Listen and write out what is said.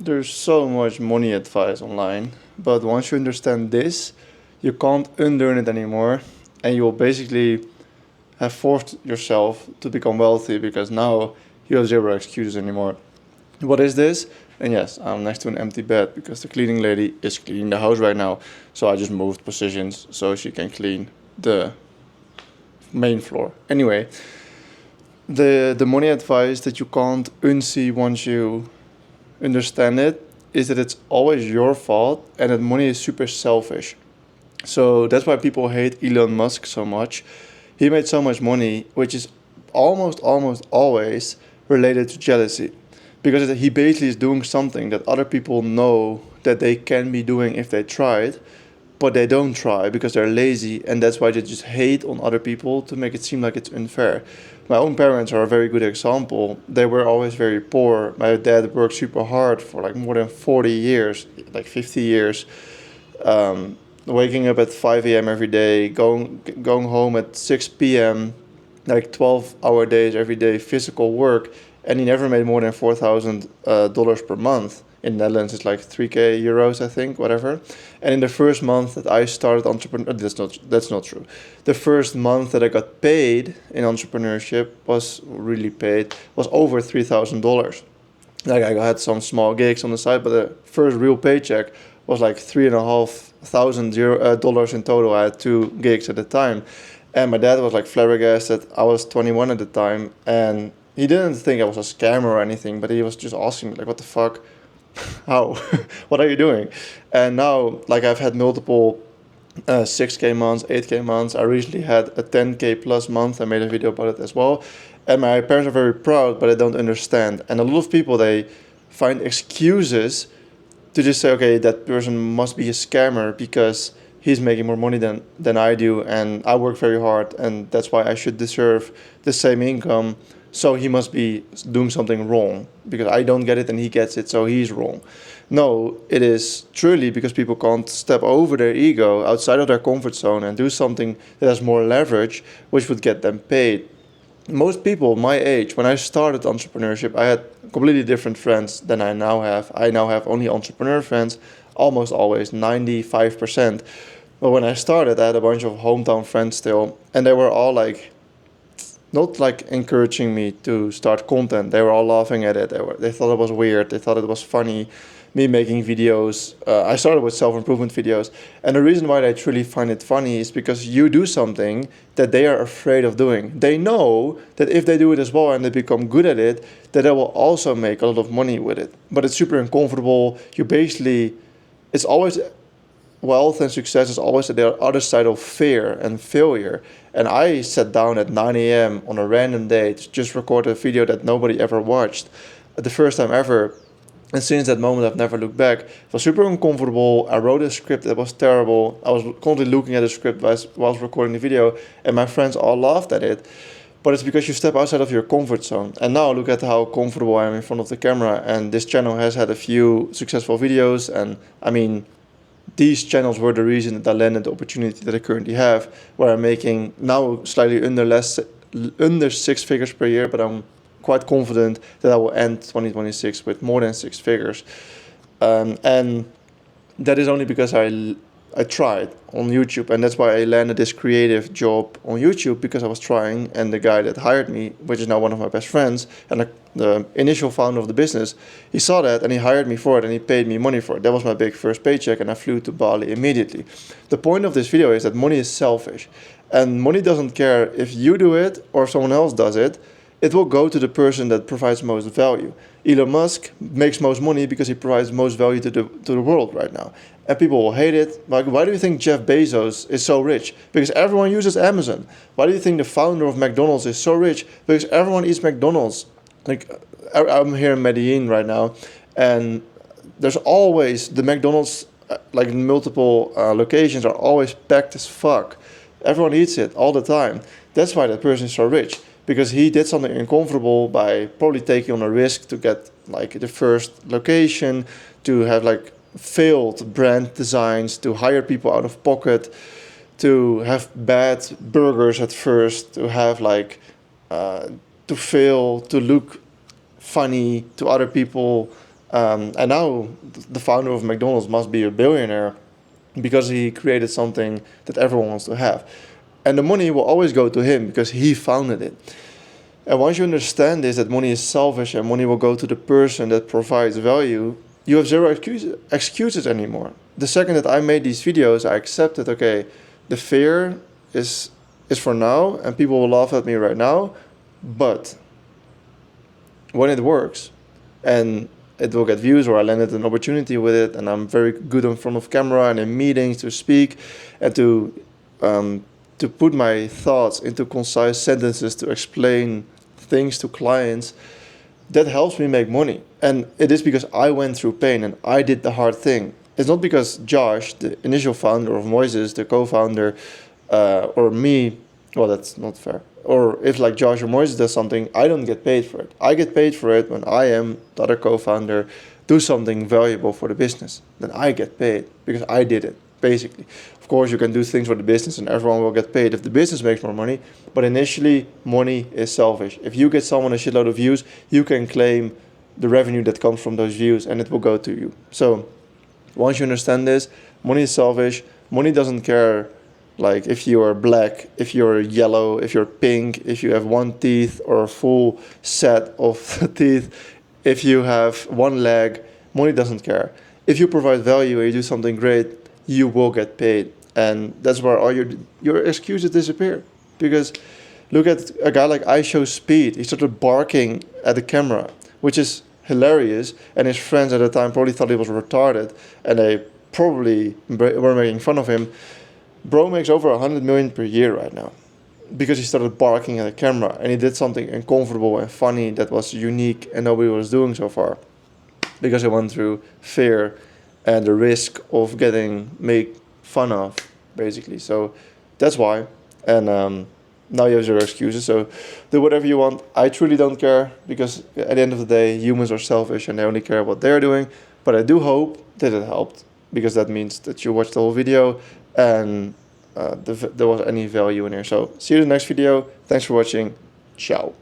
There's so much money advice online, but once you understand this, you can't unlearn it anymore, and you will basically have forced yourself to become wealthy because now you have zero excuses anymore. What is this? And yes, I'm next to an empty bed because the cleaning lady is cleaning the house right now. So I just moved positions so she can clean the main floor. Anyway, the money advice that you can't unsee once you understand it is that it's always your fault and that money is super selfish. So that's why people hate Elon Musk so much. He made so much money, which is almost always related to jealousy. Because he basically is doing something that other people know that they can be doing if they tried, but they don't try because they're lazy, and that's why they just hate on other people to make it seem like it's unfair. My own parents are a very good example. They were always very poor. My dad worked super hard for like more than 40 years, like 50 years, waking up at 5 a.m. every day, going home at 6 p.m., like 12-hour days every day, physical work, and he never made more than $4,000 per month. In the Netherlands, it's like 3k euros, I think, whatever. And in the first month that I started entrepreneur, that's not true. The first month that I got paid in entrepreneurship was over $3,000. Like I had some small gigs on the side, but the first real paycheck was like $3,500 in total. I had 2 gigs at the time, and my dad was like flabbergasted. I was 21 at the time, and he didn't think I was a scammer or anything, but he was just asking me like, "What the fuck? How? What are you doing?" And now, like I've had multiple 6k months, 8k months. I recently had a 10k plus month. I made a video about it as well. And my parents are very proud, but they don't understand. And a lot of people, they find excuses to just say, okay, that person must be a scammer because he's making more money than I do, and I work very hard, and that's why I should deserve the same income. So he must be doing something wrong because I don't get it and he gets it, so he's wrong. No, it is truly because people can't step over their ego outside of their comfort zone and do something that has more leverage, which would get them paid. Most people my age, when I started entrepreneurship, I had completely different friends than I now have. I now have only entrepreneur friends, almost always 95%. But when I started, I had a bunch of hometown friends still, and they were all like, not like encouraging me to start content. They were all laughing at it. They thought it was weird. They thought it was funny, me making videos. I started with self-improvement videos. And the reason why they truly find it funny is because you do something that they are afraid of doing. They know that if they do it as well and they become good at it, that they will also make a lot of money with it. But it's super uncomfortable. It's always, wealth and success is always at the other side of fear and failure. And I sat down at 9 a.m. on a random day to just record a video that nobody ever watched, the first time ever. And since that moment, I've never looked back. It was super uncomfortable. I wrote a script that was terrible. I was constantly looking at the script whilst recording the video, and my friends all laughed at it. But it's because you step outside of your comfort zone. And now look at how comfortable I am in front of the camera. And this channel has had a few successful videos. And I mean, these channels were the reason that I landed the opportunity that I currently have, where I'm making now slightly under 6 figures per year, but I'm quite confident that I will end 2026 with more than 6 figures. And that is only because I tried on YouTube, and that's why I landed this creative job on YouTube, because I was trying, and the guy that hired me, which is now one of my best friends, and the initial founder of the business, he saw that and he hired me for it and he paid me money for it. That was my big first paycheck, and I flew to Bali immediately. The point of this video is that money is selfish, and money doesn't care if you do it or someone else does it. It will go to the person that provides most value. Elon Musk makes most money because he provides most value to the world right now. And people will hate it. Like, why do you think Jeff Bezos is so rich? Because everyone uses Amazon. Why do you think the founder of McDonald's is so rich? Because everyone eats McDonald's. Like, I'm here in Medellin right now, and there's always the McDonald's, like multiple locations are always packed as fuck. Everyone eats it all the time. That's why that person is so rich, because he did something uncomfortable by probably taking on a risk to get like the first location, to have like failed brand designs, to hire people out of pocket, to have bad burgers at first, to have like to fail, to look funny to other people, And now the founder of McDonald's must be a billionaire because he created something that everyone wants to have. And the money will always go to him because he founded it. And once you understand this, that money is selfish and money will go to the person that provides value, you have zero excuses anymore. The second that I made these videos, I accepted, okay, the fear is for now and people will laugh at me right now, but when it works and it will get views, or I landed an opportunity with it and I'm very good in front of camera and in meetings to speak and to put my thoughts into concise sentences to explain things to clients, that helps me make money. And it is because I went through pain and I did the hard thing. It's not because Josh, the initial founder of Moises, the co-founder, or me, well, that's not fair. Or if like Josh or Moises does something, I don't get paid for it. I get paid for it when I am the other co-founder, do something valuable for the business. Then I get paid because I did it, basically. Of course, you can do things for the business and everyone will get paid if the business makes more money. But initially, money is selfish. If you get someone a shitload of views, you can claim the revenue that comes from those views and it will go to you. So once you understand this, money is selfish. Money doesn't care like if you are black, if you're yellow, if you're pink, if you have one teeth or a full set of teeth, if you have one leg, money doesn't care. If you provide value and you do something great, you will get paid. And that's where all your excuses disappear. Because look at a guy like IShowSpeed. He started barking at the camera, which is hilarious. And his friends at the time probably thought he was retarded. And they probably were making fun of him. Bro makes over 100 million per year right now. Because he started barking at the camera. And he did something uncomfortable and funny that was unique and nobody was doing so far. Because he went through fear and the risk of getting made fun of, basically. So that's why. And now you have zero excuses. So do whatever you want. I truly don't care because at the end of the day, humans are selfish and they only care what they're doing. But I do hope that it helped because that means that you watched the whole video and there was any value in here. So see you in the next video. Thanks for watching. Ciao.